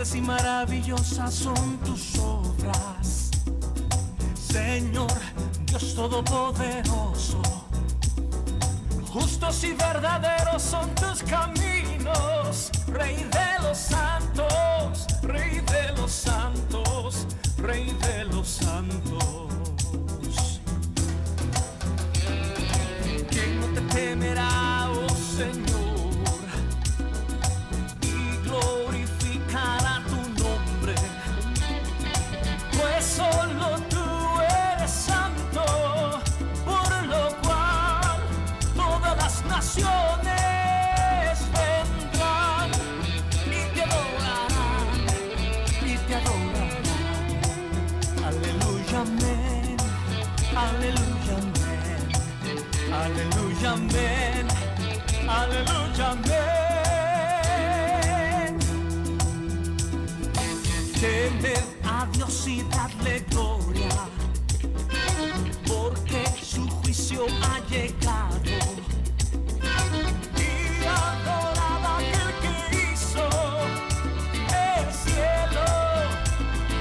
Grandes y maravillosas son tus obras, Señor Dios Todopoderoso. Justos y verdaderos son tus caminos, Rey de los santos, Rey de los santos, Rey de los santos. ¿Quién no te temerá, oh Señor, y glorificará tu nombre? Pues solo tú eres santo, por lo cual todas las naciones vendrán y te adorarán, y te adorarán. Aleluya, amén, aleluya, amén, aleluya, amén, aleluya, amén. Temed a Dios y dadle gloria, porque su juicio ha llegado. Y adorad a aquel que hizo el cielo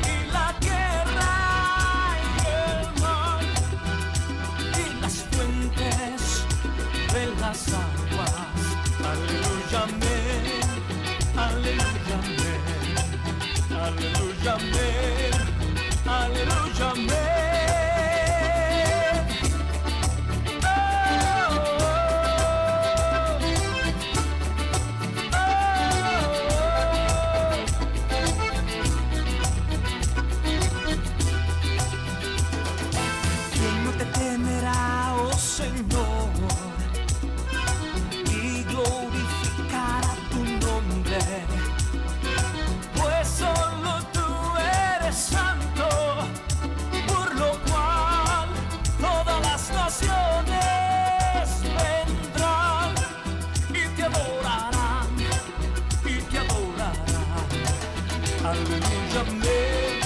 y la tierra y el mar y las fuentes de las aguas. Aleluya, amén, aleluya, amén, aleluya, amén, aleluya, amén. ¿Quién no te temerá, oh Señor, y glorificará tu nombre? Pues solo tú eres santo, por lo cual todas las naciones vendrán y te adorarán, y te adorarán. Aleluya, amén,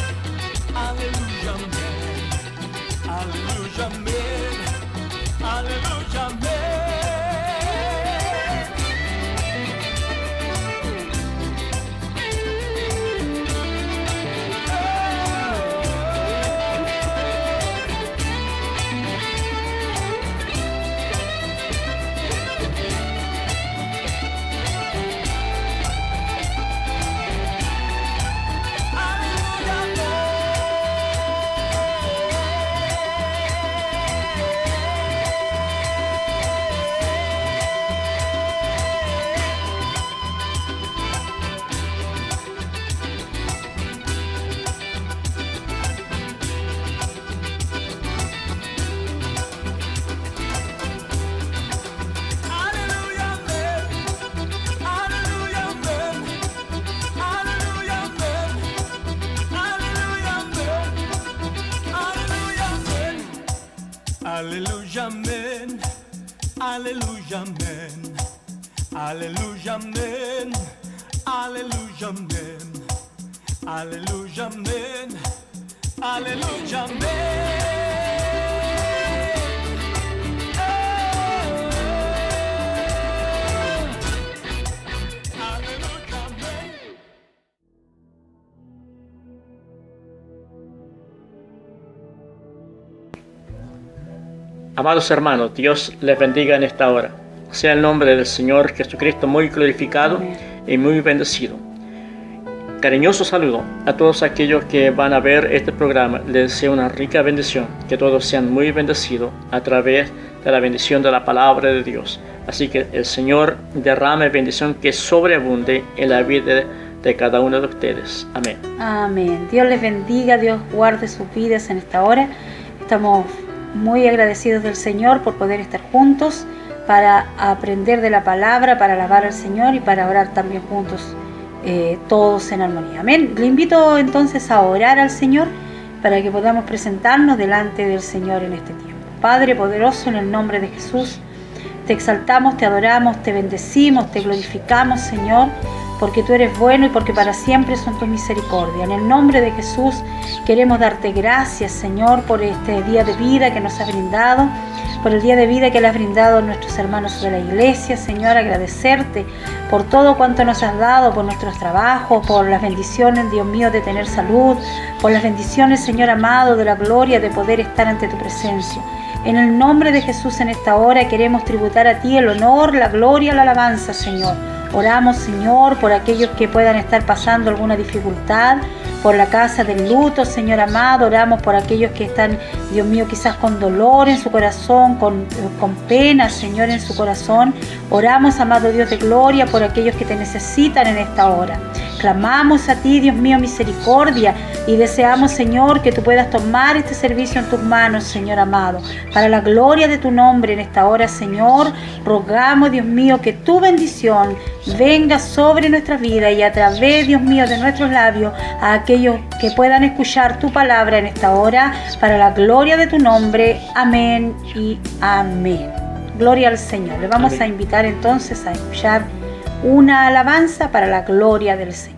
aleluya, amén, aleluya, amén, aleluya, amén. Aleluya, amén, aleluya, amén, aleluya, amén, aleluya, amén, aleluya, amén, aleluya, amén. Amados hermanos, Dios les bendiga en esta hora. Sea el nombre del Señor Jesucristo muy glorificado y muy bendecido. Cariñoso saludo a todos aquellos que van a ver este programa. Les deseo una rica bendición, que todos sean muy bendecidos a través de la bendición de la palabra de Dios. Así que el Señor derrame bendición que sobreabunde en la vida de cada uno de ustedes. Amén. Amén. Dios les bendiga, Dios guarde sus vidas en esta hora. Estamos muy agradecidos del Señor por poder estar juntos para aprender de la palabra, para alabar al Señor y para orar también juntos, todos en armonía. Amén. Le invito entonces a orar al Señor para que podamos presentarnos delante del Señor en este tiempo. Padre poderoso, en el nombre de Jesús, te exaltamos, te adoramos, te bendecimos, te glorificamos, Señor, porque tú eres bueno y porque para siempre son tus misericordias. En el nombre de Jesús queremos darte gracias, Señor, por este día de vida que nos has brindado. por el día de vida que le has brindado a nuestros hermanos de la iglesia, Señor, agradecerte por todo cuanto nos has dado, por nuestros trabajos, por las bendiciones, Dios mío, de tener salud, por las bendiciones, Señor amado, de la gloria de poder estar ante tu presencia. En el nombre de Jesús en esta hora queremos tributar a ti el honor, la gloria, la alabanza, Señor. Oramos, Señor, por aquellos que puedan estar pasando alguna dificultad, por la casa del luto, Señor amado. Oramos por aquellos que están, Dios mío, quizás con dolor en su corazón, con pena, Señor, en su corazón. Oramos, amado Dios de gloria, por aquellos que te necesitan en esta hora. Clamamos a ti, Dios mío, misericordia, y deseamos, Señor, que tú puedas tomar este servicio en tus manos, Señor amado, para la gloria de tu nombre en esta hora, Señor. Rogamos, Dios mío, que tu bendición venga sobre nuestras vidas y a través, Dios mío, de nuestros labios a aquellos que puedan escuchar tu palabra en esta hora, para la gloria de tu nombre. Amén y amén. Gloria al Señor. Le vamos a invitar entonces a escuchar una alabanza para la gloria del Señor.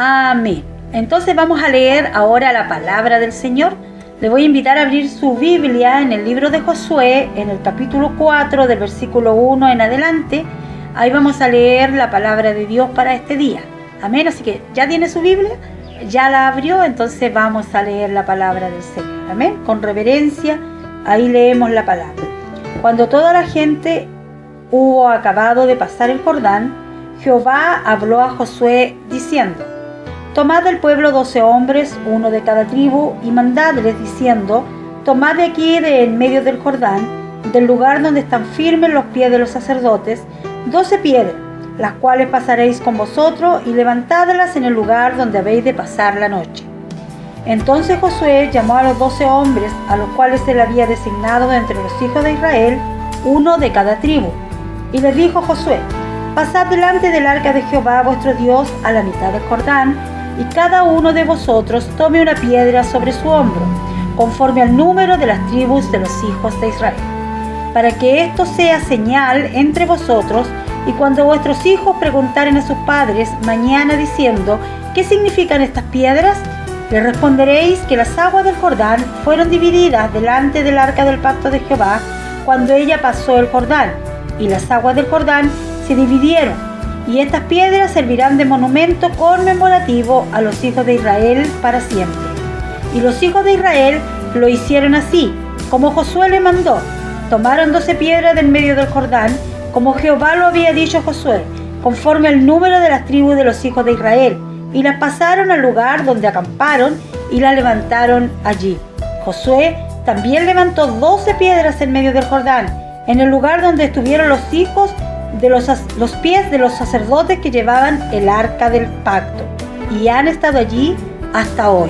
Amén. Entonces vamos a leer ahora la palabra del Señor. Le voy a invitar a abrir su Biblia en el libro de Josué, en el capítulo 4, del versículo 1 en adelante. Ahí vamos a leer la palabra de Dios para este día. Amén. Así que ya tiene su Biblia, ya la abrió, entonces vamos a leer la palabra del Señor. Amén. Con reverencia, ahí leemos la palabra. Cuando toda la gente hubo acabado de pasar el Jordán, Jehová habló a Josué diciendo: Tomad del pueblo 12 hombres, uno de cada tribu, y mandadles diciendo: Tomad de aquí, de en medio del Jordán, del lugar donde están firmes los pies de los sacerdotes, 12 piedras, las cuales pasaréis con vosotros, y levantadlas en el lugar donde habéis de pasar la noche. Entonces Josué llamó a los 12 hombres, a los cuales él había designado de entre los hijos de Israel, uno de cada tribu. Y les dijo Josué: Pasad delante del arca de Jehová vuestro Dios a la mitad del Jordán, y cada uno de vosotros tome una piedra sobre su hombro, conforme al número de las tribus de los hijos de Israel, para que esto sea señal entre vosotros, y cuando vuestros hijos preguntaren a sus padres mañana diciendo: ¿qué significan estas piedras?, le responderéis que las aguas del Jordán fueron divididas delante del arca del pacto de Jehová cuando ella pasó el Jordán, y las aguas del Jordán se dividieron, y estas piedras servirán de monumento conmemorativo a los hijos de Israel para siempre. Y los hijos de Israel lo hicieron así, como Josué le mandó. Tomaron 12 piedras del medio del Jordán, como Jehová lo había dicho a Josué, conforme al número de las tribus de los hijos de Israel, y las pasaron al lugar donde acamparon y las levantaron allí. Josué también levantó 12 piedras en medio del Jordán, en el lugar donde estuvieron los hijos de los pies de los sacerdotes que llevaban el arca del pacto, y han estado allí hasta hoy.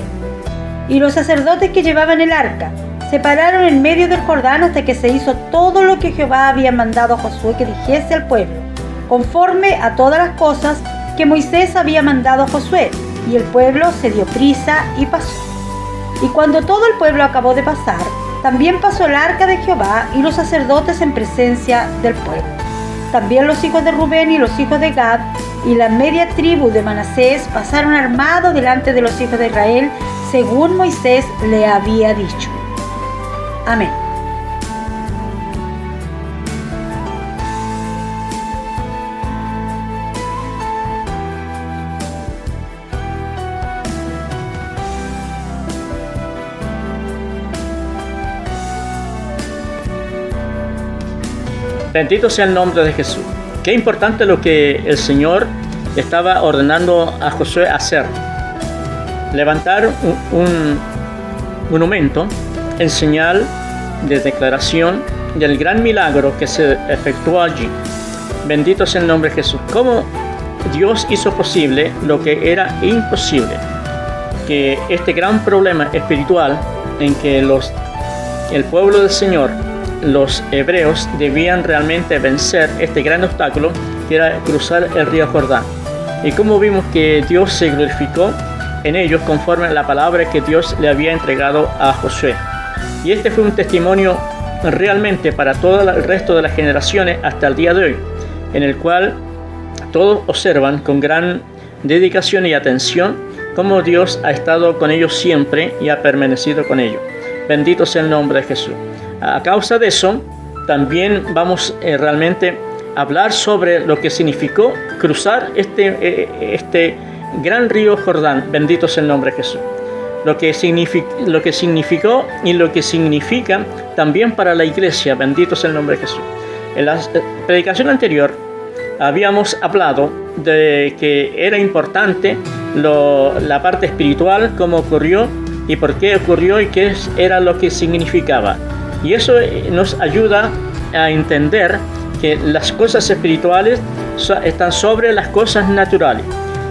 Y los sacerdotes que llevaban el arca se pararon en medio del Jordán hasta que se hizo todo lo que Jehová había mandado a Josué que dijese al pueblo, conforme a todas las cosas que Moisés había mandado a Josué, y el pueblo se dio prisa y pasó. Y cuando todo el pueblo acabó de pasar, también pasó el arca de Jehová y los sacerdotes en presencia del pueblo. También los hijos de Rubén y los hijos de Gad y la media tribu de Manasés pasaron armados delante de los hijos de Israel, según Moisés le había dicho. Amén. Bendito sea el nombre de Jesús. Qué importante lo que el Señor estaba ordenando a Josué hacer. Levantar un monumento en señal de declaración del gran milagro que se efectuó allí. Bendito sea el nombre de Jesús. Cómo Dios hizo posible lo que era imposible. Que este gran problema espiritual en que el pueblo del Señor, los hebreos, debían realmente vencer este gran obstáculo que era cruzar el río Jordán. Y como vimos que Dios se glorificó en ellos conforme a la palabra que Dios le había entregado a Josué. Y este fue un testimonio realmente para todo el resto de las generaciones hasta el día de hoy, en el cual todos observan con gran dedicación y atención cómo Dios ha estado con ellos siempre y ha permanecido con ellos. Bendito sea el nombre de Jesús. A causa de eso, también vamos realmente a hablar sobre lo que significó cruzar este gran río Jordán. Bendito sea el nombre de Jesús. Lo que significó y lo que significa también para la iglesia. Bendito sea el nombre de Jesús. En la predicación anterior habíamos hablado de que era importante la parte espiritual, cómo ocurrió y por qué ocurrió y qué era lo que significaba. Y eso nos ayuda a entender que las cosas espirituales están sobre las cosas naturales.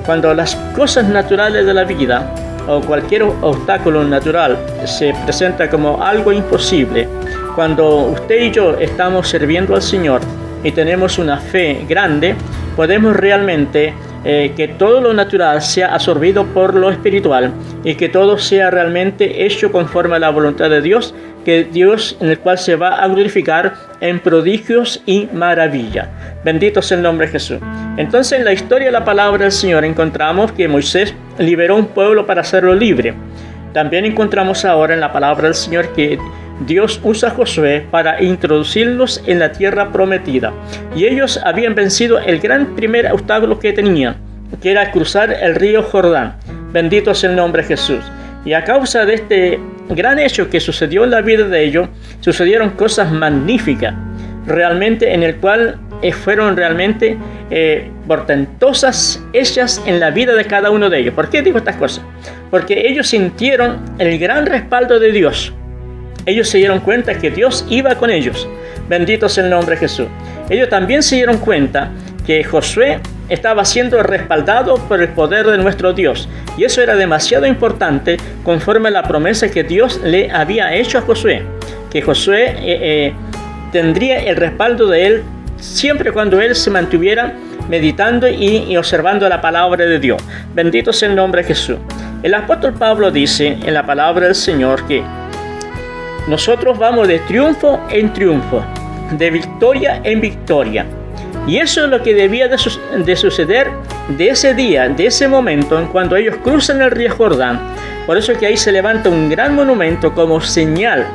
Cuando las cosas naturales de la vida o cualquier obstáculo natural se presenta como algo imposible, cuando usted y yo estamos sirviendo al Señor y tenemos una fe grande, podemos realmente que todo lo natural sea absorbido por lo espiritual y que todo sea realmente hecho conforme a la voluntad de Dios, que Dios en el cual se va a glorificar en prodigios y maravilla. Bendito sea el nombre de Jesús. Entonces en la historia de la palabra del Señor encontramos que Moisés liberó un pueblo para hacerlo libre. También encontramos ahora en la palabra del Señor que Dios usa a Josué para introducirlos en la tierra prometida. Y ellos habían vencido el gran primer obstáculo que tenían, que era cruzar el río Jordán. Bendito sea el nombre de Jesús. Y a causa de este gran hecho que sucedió en la vida de ellos, sucedieron cosas magníficas, realmente en el cual fueron realmente portentosas hechas en la vida de cada uno de ellos. ¿Por qué digo estas cosas? Porque ellos sintieron el gran respaldo de Dios. Ellos se dieron cuenta que Dios iba con ellos. Bendito sea el nombre de Jesús. Ellos también se dieron cuenta que Josué estaba siendo respaldado por el poder de nuestro Dios. Y eso era demasiado importante conforme a la promesa que Dios le había hecho a Josué. Que Josué tendría el respaldo de él siempre cuando él se mantuviera meditando y observando la palabra de Dios. Bendito sea el nombre de Jesús. El apóstol Pablo dice en la palabra del Señor que nosotros vamos de triunfo en triunfo, de victoria en victoria. Y eso es lo que debía de suceder de ese día, de ese momento, en cuando ellos cruzan el río Jordán. Por eso que ahí se levanta un gran monumento como señal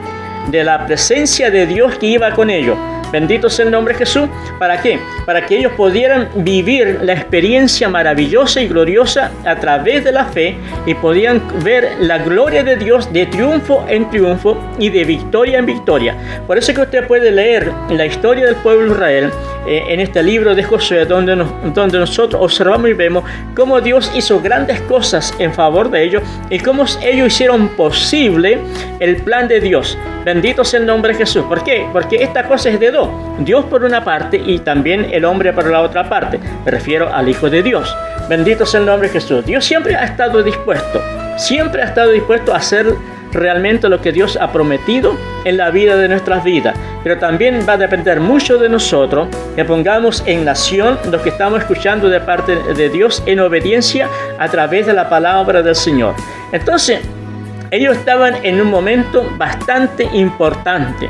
de la presencia de Dios que iba con ellos. Bendito sea el nombre de Jesús. ¿Para qué? Para que ellos pudieran vivir la experiencia maravillosa y gloriosa a través de la fe y podían ver la gloria de Dios de triunfo en triunfo y de victoria en victoria. Por eso que usted puede leer la historia del pueblo de Israel en este libro de Josué, donde nosotros observamos y vemos cómo Dios hizo grandes cosas en favor de ellos y cómo ellos hicieron posible el plan de Dios. Bendito sea el nombre de Jesús. ¿Por qué? Porque esta cosa es de dos. Dios por una parte y también el hombre por la otra parte. Me refiero al Hijo de Dios. Bendito sea el nombre de Jesús. Dios siempre ha estado dispuesto a hacer realmente lo que Dios ha prometido en la vida de nuestras vidas. Pero también va a depender mucho de nosotros que pongamos en acción lo que estamos escuchando de parte de Dios en obediencia a través de la palabra del Señor. Entonces, ellos estaban en un momento bastante importante.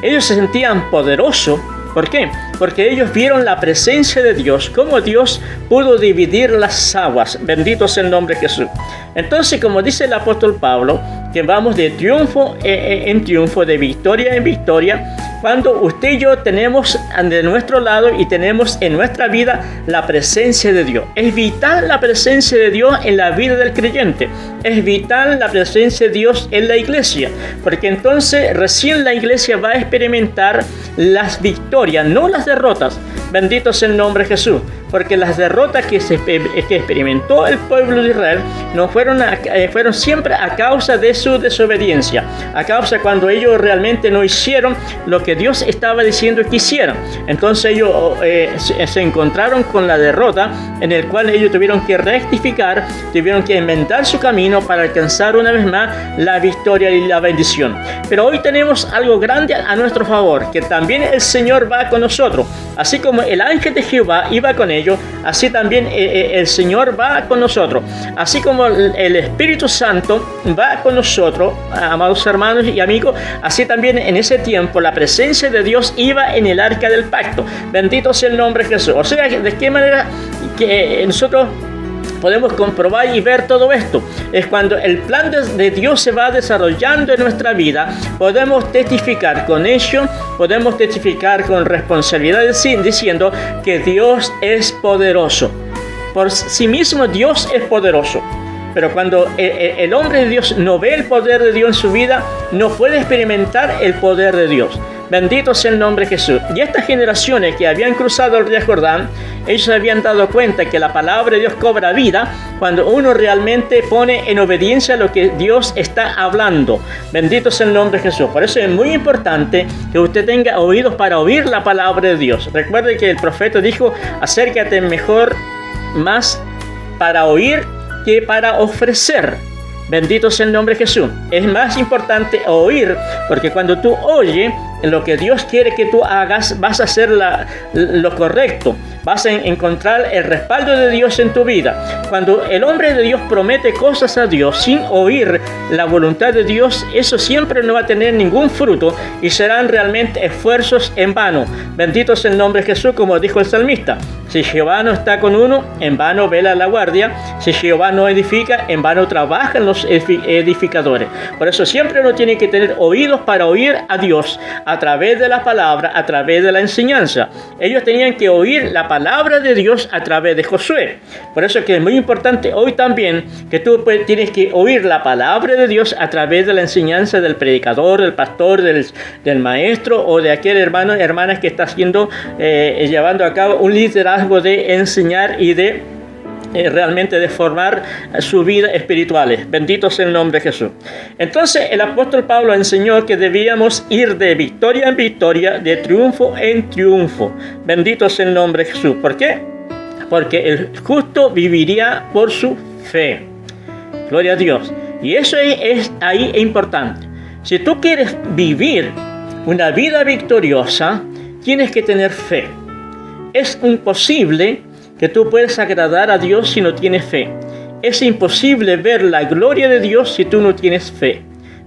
Ellos se sentían poderosos. ¿Por qué? Porque ellos vieron la presencia de Dios, cómo Dios pudo dividir las aguas. Bendito sea el nombre de Jesús. Entonces, como dice el apóstol Pablo, que vamos de triunfo en triunfo, de victoria en victoria, cuando usted y yo tenemos de nuestro lado y tenemos en nuestra vida la presencia de Dios. Es vital la presencia de Dios en la vida del creyente. Es vital la presencia de Dios en la iglesia, porque entonces recién la iglesia va a experimentar las victorias, no las derrotas. Bendito sea el nombre de Jesús, porque las derrotas que experimentó el pueblo de Israel no fueron siempre a causa de su desobediencia, a causa cuando ellos realmente no hicieron lo que Dios estaba diciendo que hicieran. Entonces ellos se encontraron con la derrota, en el cual ellos tuvieron que rectificar, tuvieron que inventar su camino para alcanzar una vez más la victoria y la bendición. Pero hoy tenemos algo grande a nuestro favor, que también el Señor va con nosotros. Así como el ángel de Jehová iba con ellos, así también el Señor va con nosotros. Así como el Espíritu Santo va con nosotros, amados hermanos y amigos, así también en ese tiempo la presencia de Dios iba en el arca del pacto. Bendito sea el nombre de Jesús. O sea, ¿de qué manera que nosotros podemos comprobar y ver todo esto? Es cuando el plan de Dios se va desarrollando en nuestra vida, podemos testificar con ello, podemos testificar con responsabilidad diciendo que Dios es poderoso. Por sí mismo Dios es poderoso. Pero cuando el hombre de Dios no ve el poder de Dios en su vida, no puede experimentar el poder de Dios. Bendito sea el nombre de Jesús. Y estas generaciones que habían cruzado el río Jordán, ellos se habían dado cuenta que la palabra de Dios cobra vida cuando uno realmente pone en obediencia lo que Dios está hablando. Bendito sea el nombre de Jesús. Por eso es muy importante que usted tenga oídos para oír la palabra de Dios. Recuerde que el profeta dijo: acércate mejor más para oír que para ofrecer. Bendito sea el nombre de Jesús. Es más importante oír, porque cuando tú oyes, lo que Dios quiere que tú hagas, vas a hacer lo correcto. Vas a encontrar el respaldo de Dios en tu vida. Cuando el hombre de Dios promete cosas a Dios sin oír la voluntad de Dios, eso siempre no va a tener ningún fruto y serán realmente esfuerzos en vano. Bendito sea el nombre de Jesús, como dijo el salmista. Si Jehová no está con uno, en vano vela la guardia. Si Jehová no edifica, en vano trabajan los edificadores. Por eso siempre uno tiene que tener oídos para oír a Dios a través de la palabra, a través de la enseñanza. Ellos tenían que oír la palabra de Dios a través de Josué. Por eso es que es muy importante hoy también que tú tienes que oír la palabra de Dios a través de la enseñanza del predicador, del pastor, del maestro o de aquel hermano, hermanas que está haciendo, llevando a cabo un liderazgo de enseñar y de realmente de formar su vida espiritual. Bendito sea el nombre de Jesús. Entonces el apóstol Pablo enseñó que debíamos ir de victoria en victoria, de triunfo en triunfo. Bendito sea el nombre de Jesús. ¿Por qué? Porque el justo viviría por su fe. Gloria a Dios. Y eso es importante. Si tú quieres vivir una vida victoriosa, tienes que tener fe. Es imposible que tú puedas agradar a Dios si no tienes fe. Es imposible ver la gloria de Dios si tú no tienes fe.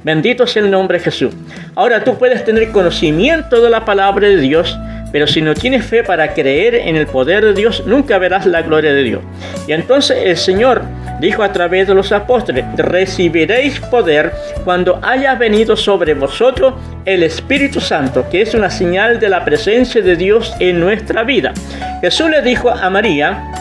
Bendito sea el nombre de Jesús. Ahora tú puedes tener conocimiento de la palabra de Dios, pero si no tienes fe para creer en el poder de Dios, nunca verás la gloria de Dios. Y entonces el Señor dijo a través de los apóstoles: recibiréis poder cuando haya venido sobre vosotros el Espíritu Santo, que es una señal de la presencia de Dios en nuestra vida. Jesús le dijo a María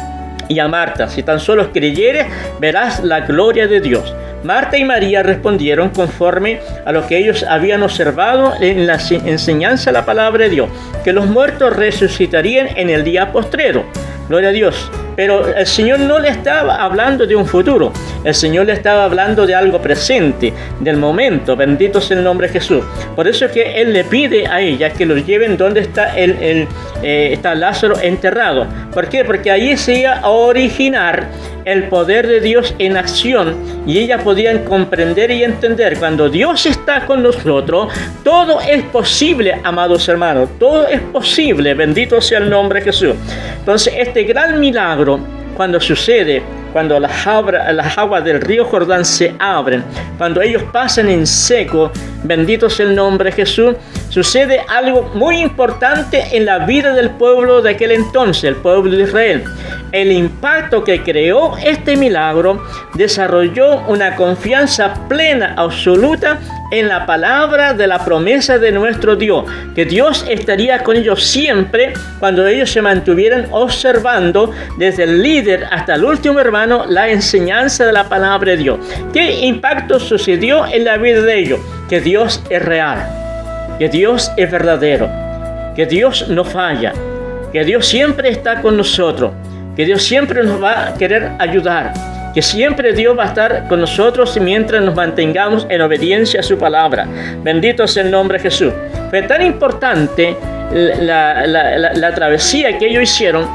y a Marta: si tan solo creyeres, verás la gloria de Dios. Marta y María respondieron conforme a lo que ellos habían observado en la enseñanza de la palabra de Dios, que los muertos resucitarían en el día postrero. Gloria a Dios. Pero el Señor no le estaba hablando de un futuro. El Señor le estaba hablando de algo presente, del momento. Bendito sea el nombre de Jesús. Por eso es que Él le pide a ella que los lleven donde está está Lázaro enterrado. ¿Por qué? Porque ahí se iba a originar el poder de Dios en acción, y ellas podían comprender y entender: cuando Dios está con nosotros, todo es posible, amados hermanos, todo es posible. Bendito sea el nombre de Jesús. Entonces este gran milagro, cuando sucede, cuando las aguas del río Jordán se abren, cuando ellos pasan en seco, bendito sea el nombre de Jesús, sucede algo muy importante en la vida del pueblo de aquel entonces, el pueblo de Israel. El impacto que creó este milagro desarrolló una confianza plena, absoluta, en la palabra de la promesa de nuestro Dios, que Dios estaría con ellos siempre cuando ellos se mantuvieran observando, desde el líder hasta el último hermano, la enseñanza de la palabra de Dios. ¿Qué impacto sucedió en la vida de ellos? Que Dios es real, que Dios es verdadero, que Dios no falla, que Dios siempre está con nosotros, que Dios siempre nos va a querer ayudar, que siempre Dios va a estar con nosotros mientras nos mantengamos en obediencia a su palabra. Bendito sea el nombre de Jesús. Fue tan importante la travesía que ellos hicieron,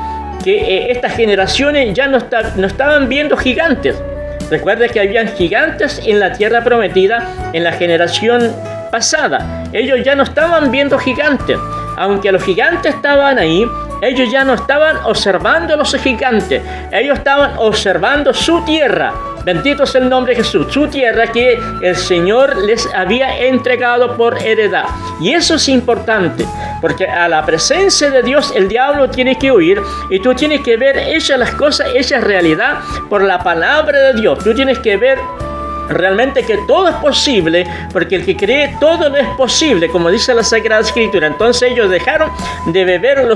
que estas generaciones ya no estaban viendo gigantes. Recuerda que habían gigantes en la tierra prometida en la generación pasada. Ellos ya no estaban viendo gigantes. Aunque los gigantes estaban ahí, ellos ya no estaban observando a los gigantes. Ellos estaban observando su tierra. Bendito sea el nombre de Jesús. Su tierra que el Señor les había entregado por heredad. Y eso es importante, porque a la presencia de Dios el diablo tiene que huir, y tú tienes que ver hechas las cosas, hechas realidad por la palabra de Dios. Tú tienes que ver realmente que todo es posible, porque el que cree todo lo es posible, como dice la Sagrada Escritura. Entonces ellos dejaron de ver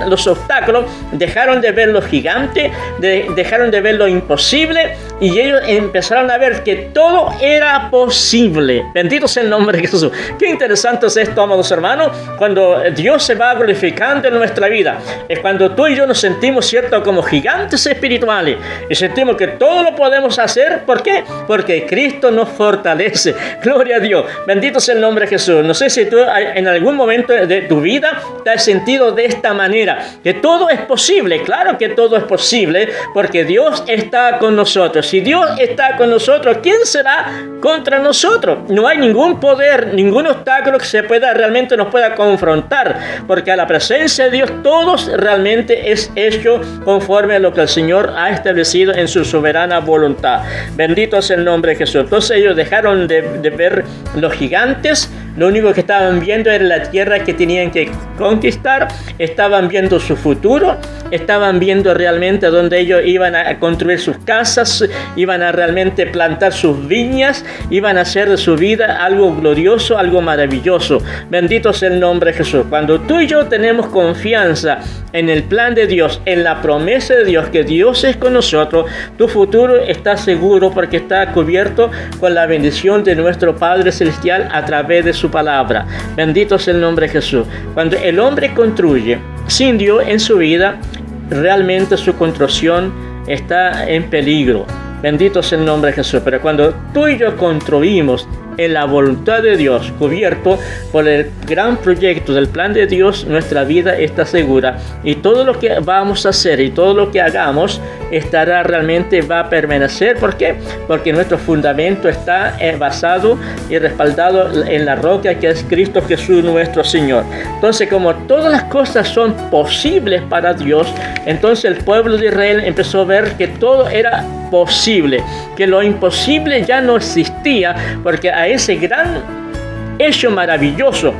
los obstáculos, dejaron de ver los gigantes, dejaron de ver lo imposible, y ellos empezaron a ver que todo era posible. Bendito sea el nombre de Jesús. Qué interesante es esto, amados hermanos, cuando Dios se va glorificando en nuestra vida. Es cuando tú y yo nos sentimos, ¿cierto?, como gigantes espirituales, y sentimos que todo lo podemos hacer. ¿Por qué? Porque porque Cristo nos fortalece. Gloria a Dios. Bendito sea el nombre de Jesús. No sé si tú en algún momento de tu vida te has sentido de esta manera, que todo es posible. Claro que todo es posible, porque Dios está con nosotros. Si Dios está con nosotros, ¿quién será contra nosotros? No hay ningún poder, ningún obstáculo que realmente nos pueda confrontar, porque a la presencia de Dios todos realmente es hecho conforme a lo que el Señor ha establecido en su soberana voluntad. Bendito es el nombre de Jesús. Entonces ellos dejaron de ver los gigantes. Lo único que estaban viendo era la tierra que tenían que conquistar. Estaban viendo su futuro. Estaban viendo realmente dónde ellos iban a construir sus casas, iban a realmente plantar sus viñas, iban a hacer de su vida algo glorioso, algo maravilloso. Bendito sea el nombre de Jesús. Cuando tú y yo tenemos confianza en el plan de Dios, en la promesa de Dios, que Dios es con nosotros, tu futuro está seguro porque está cubierto con la bendición de nuestro Padre Celestial a través de su palabra. Bendito sea el nombre de Jesús. Cuando el hombre construye sin Dios en su vida, realmente su construcción está en peligro. Bendito sea el nombre de Jesús. Pero cuando tú y yo construimos en la voluntad de Dios, cubierto por el gran proyecto del plan de Dios, nuestra vida está segura, y todo lo que vamos a hacer y todo lo que hagamos va a permanecer. ¿Por qué? Porque nuestro fundamento está basado y respaldado en la roca que es Cristo Jesús nuestro Señor. Entonces, como todas las cosas son posibles para Dios, entonces el pueblo de Israel empezó a ver que todo era posible, que lo imposible ya no existía, porque a ese gran hecho maravilloso,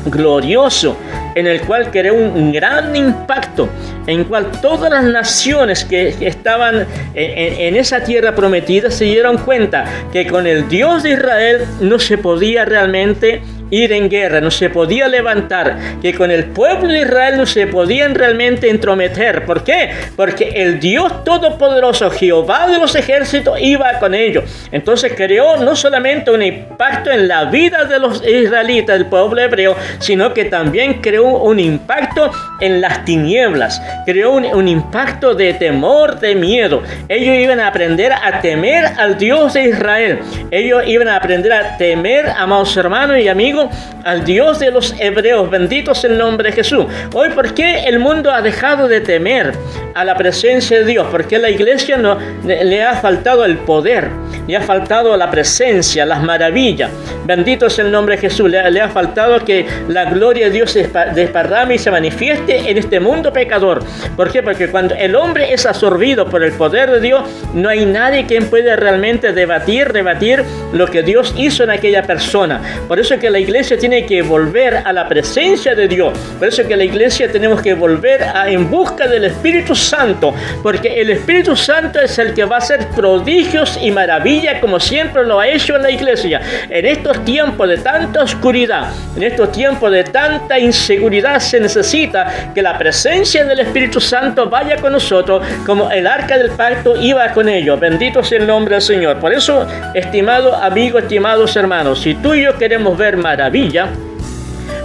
glorioso, en el cual creó un gran impacto, en cual todas las naciones que estaban en esa tierra prometida se dieron cuenta que con el Dios de Israel no se podía realmente ir en guerra, no se podía levantar, que con el pueblo de Israel no se podían realmente entrometer. ¿Por qué? Porque el Dios Todopoderoso, Jehová de los ejércitos, iba con ellos. Entonces creó no solamente un impacto en la vida de los israelitas, del pueblo hebreo, sino que también creó un impacto en las tinieblas, creó un impacto de temor, de miedo. Ellos iban a aprender a temer al Dios de Israel. Ellos iban a aprender a temer, amados hermanos y amigos, al Dios de los hebreos. Bendito sea el nombre de Jesús. Hoy, ¿por qué el mundo ha dejado de temer a la presencia de Dios? Porque a la iglesia le ha faltado el poder, le ha faltado la presencia, las maravillas. Bendito sea el nombre de Jesús. Le ha faltado que la gloria de Dios se desparrame y se manifieste en este mundo pecador. ¿Por qué? Porque cuando el hombre es absorbido por el poder de Dios, no hay nadie quien pueda realmente rebatir lo que Dios hizo en aquella persona. Por eso que la iglesia tiene que volver a la presencia de Dios. Por eso que la iglesia tenemos que volver en busca del Espíritu Santo, porque el Espíritu Santo es el que va a hacer prodigios y maravillas, como siempre lo ha hecho en la iglesia. En estos tiempos de tanta oscuridad, en estos tiempos de tanta inseguridad, se necesita que la presencia del Espíritu Santo vaya con nosotros, como el arca del pacto iba con ellos. Bendito sea el nombre del Señor. Por eso, estimado amigo, estimados hermanos, si tú y yo queremos ver maravilla,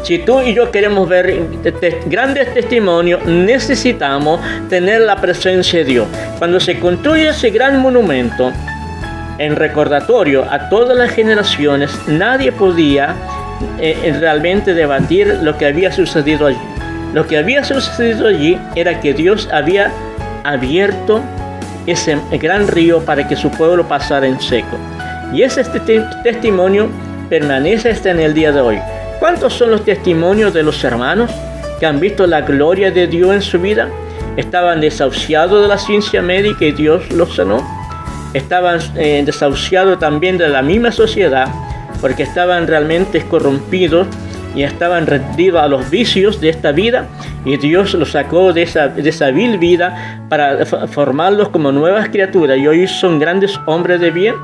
si tú y yo queremos ver grandes testimonios, necesitamos tener la presencia de Dios. Cuando se construye ese gran monumento en recordatorio a todas las generaciones, nadie podía realmente debatir lo que había sucedido allí. Lo que había sucedido allí era que Dios había abierto ese gran río para que su pueblo pasara en seco. Y ese testimonio permanece hasta en el día de hoy. ¿Cuántos son los testimonios de los hermanos que han visto la gloria de Dios en su vida? Estaban desahuciados de la ciencia médica y Dios los sanó. Estaban desahuciados también de la misma sociedad, porque estaban realmente corrompidos y estaban rendidos a los vicios de esta vida, y Dios los sacó de esa vil vida para formarlos como nuevas criaturas, y hoy son grandes hombres de bien.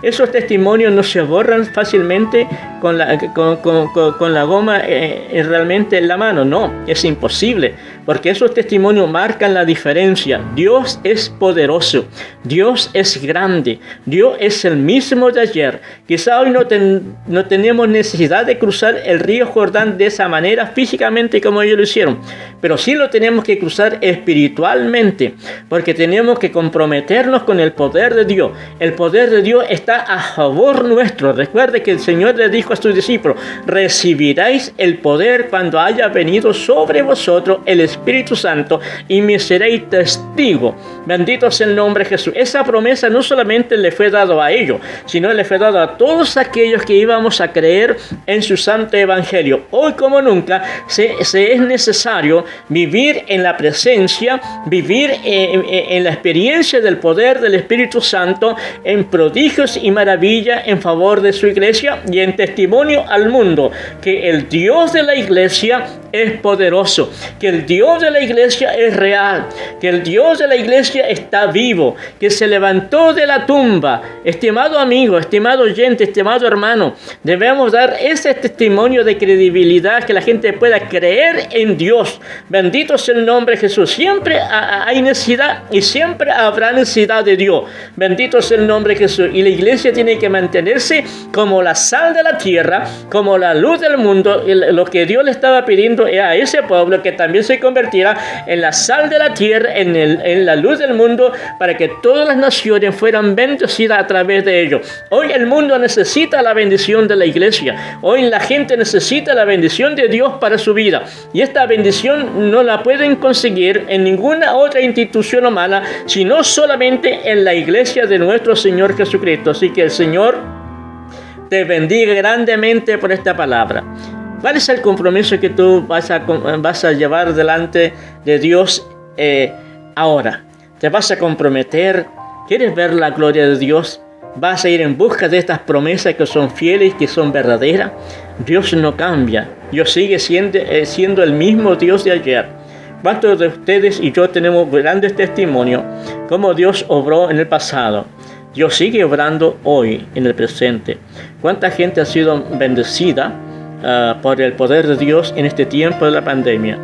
Esos testimonios no se borran fácilmente con la goma realmente en la mano. No, es imposible, porque esos testimonios marcan la diferencia. Dios es poderoso, Dios es grande, Dios es el mismo de ayer. Quizá hoy no tenemos necesidad de cruzar el río Jordán de esa manera físicamente como ellos lo hicieron, pero sí lo tenemos que cruzar espiritualmente, porque tenemos que comprometernos con el poder de Dios. El poder de Dios está está a favor nuestro. Recuerde que el Señor le dijo a sus discípulos: recibiréis el poder cuando haya venido sobre vosotros el Espíritu Santo y me seréis testigo. Bendito sea el nombre de Jesús. Esa promesa no solamente le fue dado a ellos, sino le fue dado a todos aquellos que íbamos a creer en su santo evangelio. Hoy como nunca se es necesario vivir en la presencia, vivir en la experiencia del poder del Espíritu Santo, en prodigios y maravillas en favor de su iglesia y en testimonio al mundo que el Dios de la iglesia es poderoso, que el Dios de la iglesia es real, que el Dios de la iglesia está vivo, que se levantó de la tumba. Estimado amigo, estimado oyente, estimado hermano, debemos dar ese testimonio de credibilidad, que la gente pueda creer en Dios. Bendito sea el nombre de Jesús. Siempre hay necesidad y siempre habrá necesidad de Dios. Bendito sea el nombre de Jesús. Y la iglesia tiene que mantenerse como la sal de la tierra, como la luz del mundo. Lo que Dios le estaba pidiendo a ese pueblo, que también se convirtiera en la sal de la tierra, en la luz del mundo, para que todas las naciones fueran bendecidas a través de ellos. Hoy el mundo necesita la bendición de la iglesia. Hoy la gente necesita la bendición de Dios para su vida. Y esta bendición no la pueden conseguir en ninguna otra institución humana, sino solamente en la iglesia de nuestro Señor Jesucristo. Así que el Señor te bendiga grandemente por esta palabra. ¿Cuál es el compromiso que tú vas a llevar delante de Dios ahora? ¿Te vas a comprometer? ¿Quieres ver la gloria de Dios? ¿Vas a ir en busca de estas promesas que son fieles, que son verdaderas? Dios no cambia. Dios sigue siendo el mismo Dios de ayer. ¿Cuántos de ustedes y yo tenemos grandes testimonios cómo Dios obró en el pasado? Dios sigue obrando hoy, en el presente. ¿Cuánta gente ha sido bendecida por el poder de Dios en este tiempo de la pandemia?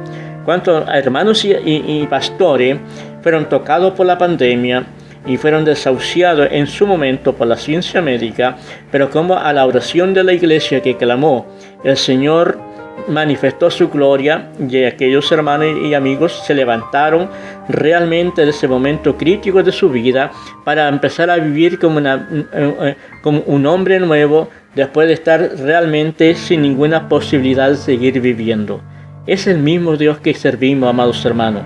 ¿Cuántos hermanos y pastores fueron tocados por la pandemia y fueron desahuciados en su momento por la ciencia médica, pero como a la oración de la iglesia que clamó, el Señor manifestó su gloria y aquellos hermanos y amigos se levantaron realmente de ese momento crítico de su vida para empezar a vivir como un hombre nuevo después de estar realmente sin ninguna posibilidad de seguir viviendo. Es el mismo Dios que servimos, amados hermanos.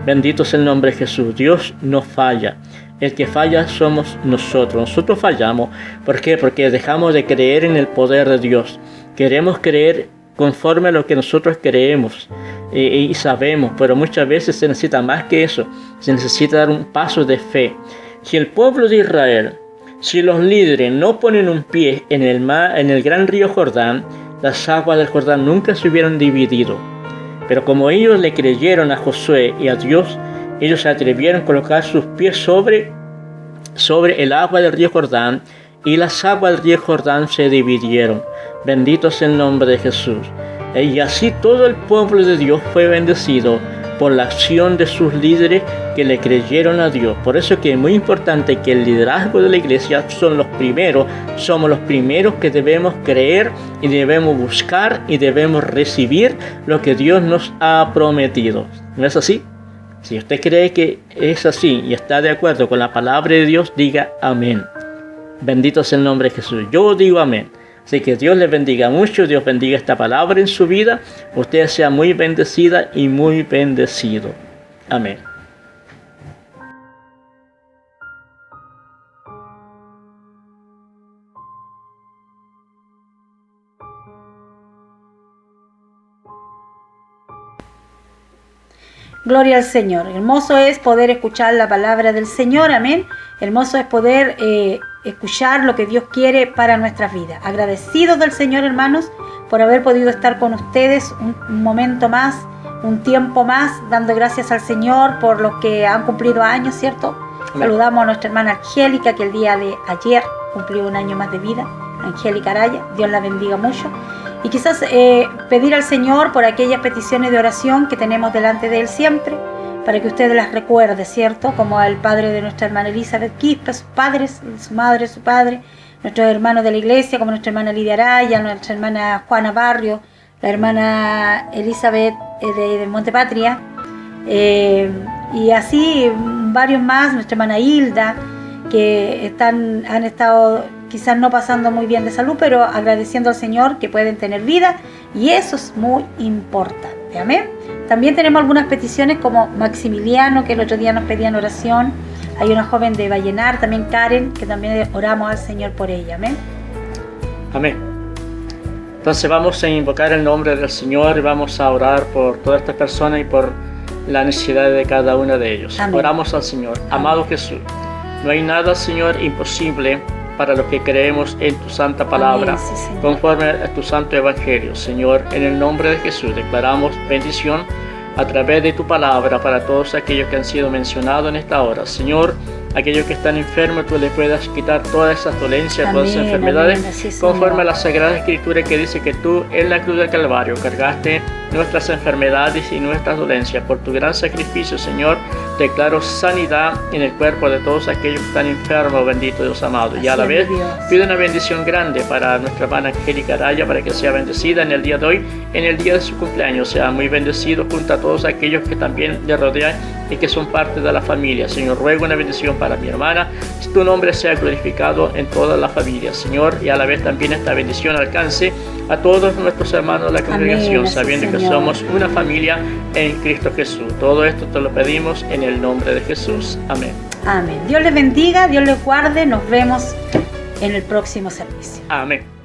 Bendito sea el nombre de Jesús. Dios no falla. El que falla somos nosotros. Nosotros fallamos. ¿Por qué? Porque dejamos de creer en el poder de Dios. Queremos creer conforme a lo que nosotros creemos y sabemos, pero muchas veces se necesita más que eso. Se necesita dar un paso de fe. Si el pueblo de Israel, si los líderes no ponen un pie en el gran río Jordán, las aguas del Jordán nunca se hubieran dividido. Pero como ellos le creyeron a Josué y a Dios, ellos se atrevieron a colocar sus pies sobre el agua del río Jordán, y las aguas del río Jordán se dividieron. Bendito sea el nombre de Jesús. Y así todo el pueblo de Dios fue bendecido por la acción de sus líderes que le creyeron a Dios. Por eso que es muy importante que el liderazgo de la iglesia somos los primeros que debemos creer y debemos buscar y debemos recibir lo que Dios nos ha prometido. ¿No es así? Si usted cree que es así y está de acuerdo con la palabra de Dios, diga amén. Bendito sea el nombre de Jesús. Yo digo amén. Así que Dios les bendiga mucho, Dios bendiga esta palabra en su vida. Usted sea muy bendecida y muy bendecido. Amén. Gloria al Señor. Hermoso es poder escuchar la palabra del Señor, amén. Hermoso es poder escuchar lo que Dios quiere para nuestras vidas. Agradecidos del Señor, hermanos, por haber podido estar con ustedes un momento más, un tiempo más, dando gracias al Señor por los que han cumplido años, ¿cierto? Amén. Saludamos a nuestra hermana Angélica, que el día de ayer cumplió un año más de vida. Angélica Araya, Dios la bendiga mucho. Y quizás pedir al Señor por aquellas peticiones de oración que tenemos delante de Él siempre, para que usted las recuerde, ¿cierto? Como al padre de nuestra hermana Elizabeth Quispe, sus padres, su madre, su padre, nuestros hermanos de la iglesia, como nuestra hermana Lidia Araya, nuestra hermana Juana Barrio, la hermana Elizabeth de Montepatria, y así varios más, nuestra hermana Hilda, que han estado quizás no pasando muy bien de salud, pero agradeciendo al Señor que pueden tener vida, y eso es muy importante. Amén. También tenemos algunas peticiones como Maximiliano, que el otro día nos pedían oración. Hay una joven de Vallenar, también Karen, que también oramos al Señor por ella. Amén. Amén. Entonces vamos a invocar el nombre del Señor y vamos a orar por todas estas personas y por la necesidad de cada uno de ellos. Amén. Oramos al Señor. Amén. Amado Jesús, no hay nada, Señor, imposible para los que creemos en tu santa palabra, Amén, sí, Señor. conforme a tu santo evangelio. Señor, en el nombre de Jesús declaramos bendición a través de tu palabra para todos aquellos que han sido mencionados en esta hora. Señor, aquellos que están enfermos, tú les puedas quitar todas esas dolencias, todas esas Amén, enfermedades, amén, así, Señor. conforme a la Sagrada Escritura que dice que tú en la cruz del Calvario cargaste nuestras enfermedades y nuestras dolencias. Por tu gran sacrificio, Señor, declaro sanidad en el cuerpo de todos aquellos que están enfermos, bendito Dios amado. Y a la Así vez es, Dios. pido una bendición grande para nuestra hermana Angélica Araya, para que sea bendecida en el día de hoy, en el día de su cumpleaños. Sea muy bendecido junto a todos aquellos que también le rodean y que son parte de la familia. Señor, ruego una bendición para mi hermana. Tu nombre sea glorificado en toda la familia, Señor, y a la vez también esta bendición alcance a todos nuestros hermanos de la congregación, Así, sabiendo que Señor. somos una familia en Cristo Jesús. Todo esto te lo pedimos en el nombre de Jesús. Amén. Amén. Dios les bendiga, Dios les guarde. Nos vemos en el próximo servicio. Amén.